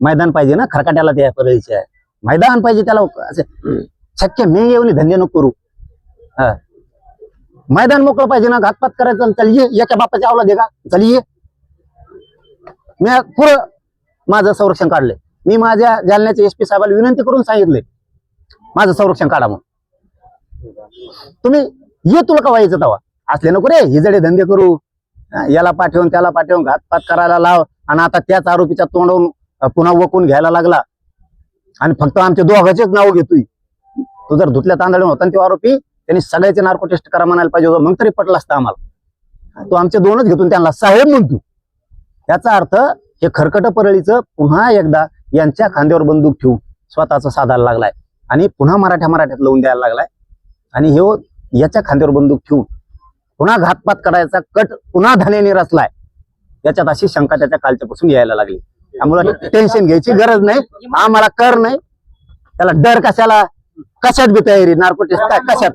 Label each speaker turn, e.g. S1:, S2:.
S1: मैदान पाहिजे ना खरकाट्याला त्या परळीचे आहे मैदान पाहिजे त्याला असे शक्य मी येऊन धंदे नको करू हा मैदान मोकळं पाहिजे ना घातपात करायचं चल ये एका बापाच्या आवला दे का चल ये मी पुरं माझं संरक्षण काढलंय मी माझ्या जालन्याच्या SP साहेबाला विनंती करून सांगितलंय माझं संरक्षण काढा म्हणून तुम्ही ये तुला का व्हायचं तवा असले नको रे हिजडे धंदे करू याला पाठवून त्याला पाठवून घातपात करायला लाव आणि आता त्याच आरोपीच्या तोंडून पुन्हा वकून घ्यायला लागला आणि फक्त आमच्या दोघांचेच नाव घेतोय तू जर धुतल्या तांदळून होता तो आरोपी त्यांनी सगळ्याचे नार्को टेस्ट करा म्हणायला पाहिजे होतं मग तरी पटलं असतं आम्हाला तो आमचे दोनच घेतून त्यांना साहेब म्हणतो याचा अर्थ हे खरकट परळीचं पुन्हा एकदा यांच्या खांद्यावर बंदूक ठेवून स्वतःच साधायला लागलाय आणि पुन्हा मराठ्यात लावून द्यायला लागलाय आणि हे याच्या खांद्यावर बंदूक ठेवून पुन्हा घातपात करायचा कट पुन्हा धान्याने रचलाय याच्यात अशी शंका त्याच्या कालच्यापासून यायला लागली त्यामुळे टेन्शन घ्यायची गरज नाही आम्हाला कर नाही त्याला डर कशाला कशात बी तयारी नार्को टेस्ट काय कशात